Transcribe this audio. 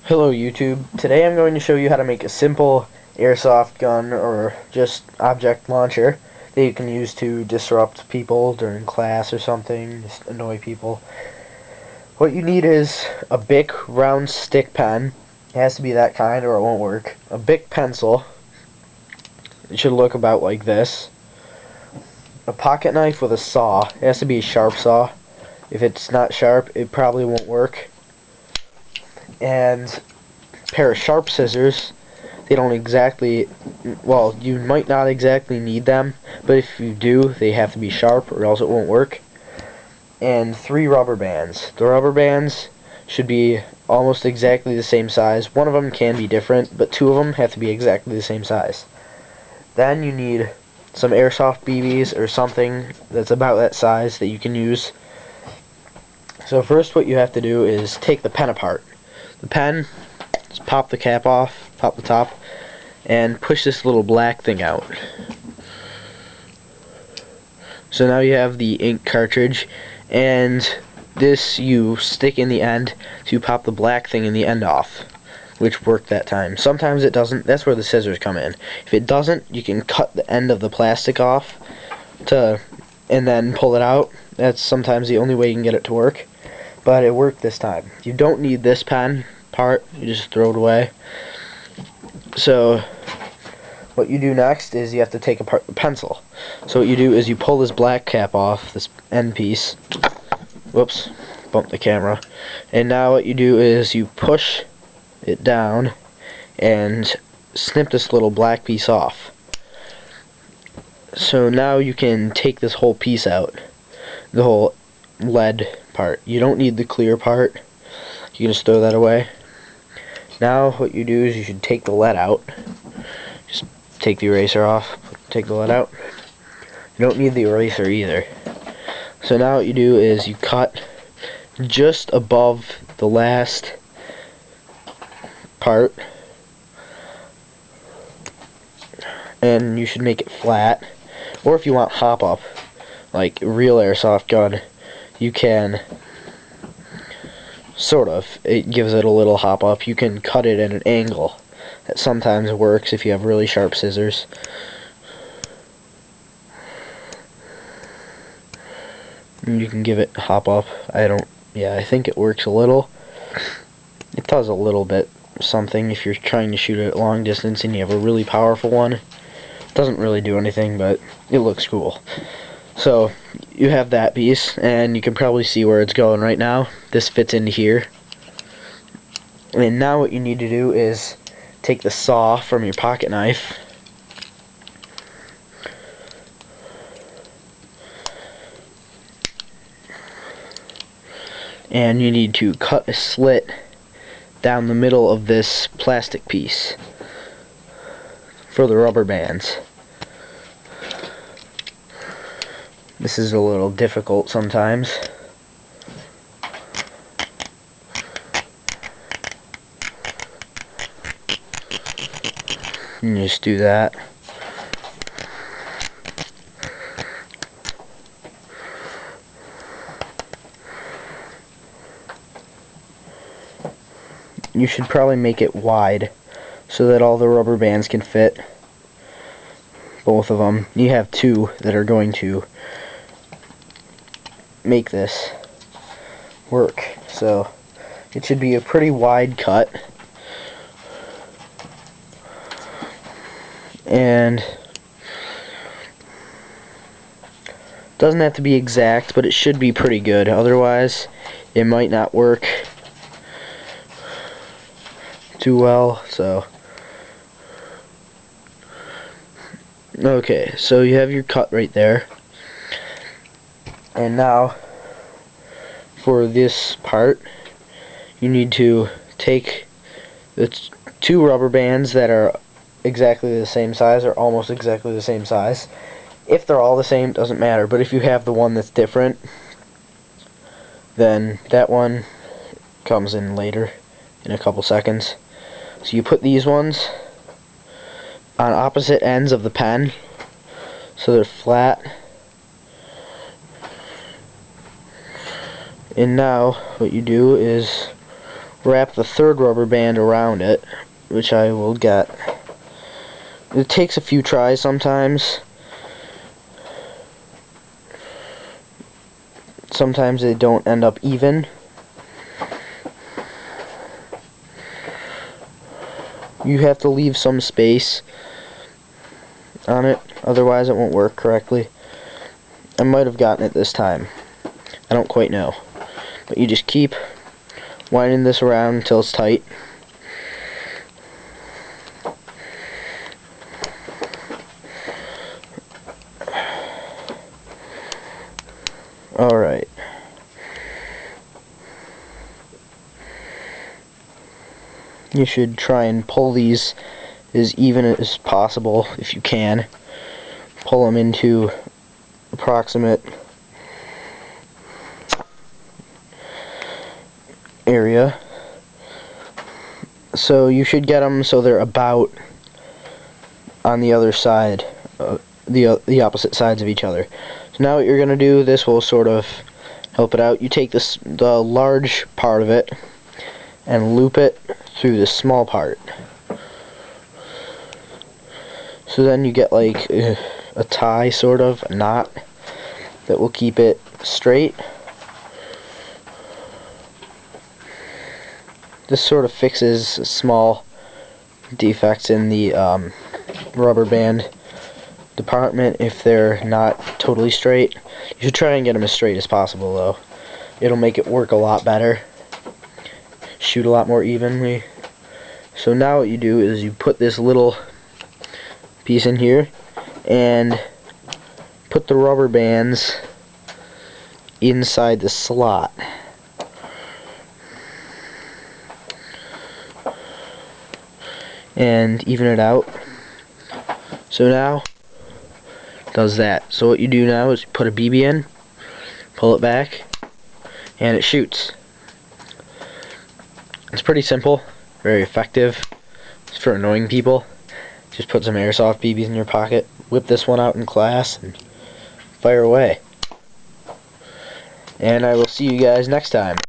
Hello YouTube. Today I'm going to show you how to make a simple airsoft gun or just object launcher that you can use to disrupt people during class or something, just annoy people. What you need is a Bic Round Stic Pen. It has to be that kind or it won't work. A Bic pencil. It should look about like this. A pocket knife with a saw. It has to be a sharp saw. If it's not sharp, it probably won't work. And pair of sharp scissors. They don't exactly, well, you might not exactly need them, but if you do, they have to be sharp or else it won't work. And 3 rubber bands. The rubber bands should be almost exactly the same size. One of them can be different, but 2 of them have to be exactly the same size. Then you need some Airsoft BBs or something that's about that size that you can use. So first what you have to do is take the pen apart. The pen, just pop the cap off, pop the top, and push this little black thing out. So now you have the ink cartridge, and this you stick in the end to pop the black thing in the end off, which worked that time. Sometimes it doesn't. That's where the scissors come in. If it doesn't, you can cut the end of the plastic off and then pull it out. That's sometimes the only way you can get it to work, but it worked this time. You don't need this pen part, you just throw it away. So what you do next is you have to take apart the pencil. So what you do is you pull this black cap off, this end piece. Whoops, bumped the camera. And now what you do is you push it down and snip this little black piece off. So now you can take this whole piece out, the whole lead part. You don't need the clear part. You can just throw that away. Now what you do is you should take the lead out. Just take the eraser off, take the lead out. You don't need the eraser either. So now what you do is you cut just above the last part, and you should make it flat. Or if you want hop up, like a real airsoft gun, you can sort of. It gives it a little hop up. You can cut it at an angle. That sometimes works if you have really sharp scissors. And you can give it hop up. I think it works a little. It does a little bit something if you're trying to shoot it at long distance and you have a really powerful one. It doesn't really do anything, but it looks cool. So you have that piece, and you can probably see where it's going right now. This fits into here. And now what you need to do is take the saw from your pocket knife and you need to cut a slit down the middle of this plastic piece for the rubber bands. This is a little difficult sometimes. And just do that. You should probably make it wide so that all the rubber bands can fit. Both of them. You have 2 that are going to make this work. So it should be a pretty wide cut. And doesn't have to be exact, but it should be pretty good. Otherwise, it might not work too well. So okay, so you have your cut right there. And now for this part, you need to take the 2 rubber bands that are exactly the same size or almost exactly the same size. If they're all the same, it doesn't matter, but if you have the one that's different, then that one comes in later in a couple seconds. So you put these ones on opposite ends of the pen so they're flat. And now what you do is wrap the third rubber band around it, which I will get. It takes a few tries sometimes. Sometimes they don't end up even. You have to leave some space on it, otherwise it won't work correctly. I might have gotten it this time. I don't quite know. But you just keep winding this around until it's tight. Alright. You should try and pull these as even as possible if you can. Pull them into approximate area. So you should get them so they're about on the other side, the opposite sides of each other. So now what you're going to do, this will sort of help it out. You take the large part of it and loop it through the small part. So then you get like a tie, sort of, a knot that will keep it straight. This sort of fixes small defects in the rubber band department if they're not totally straight. You should try and get them as straight as possible though. It'll make it work a lot better. Shoot a lot more evenly. So now what you do is you put this little piece in here and put the rubber bands inside the slot. And even it out. So now it does that. So what you do now is you put a BB in, pull it back, and it shoots. It's pretty simple, very effective. It's for annoying people. Just put some Airsoft BBs in your pocket, whip this one out in class, and fire away. And I will see you guys next time.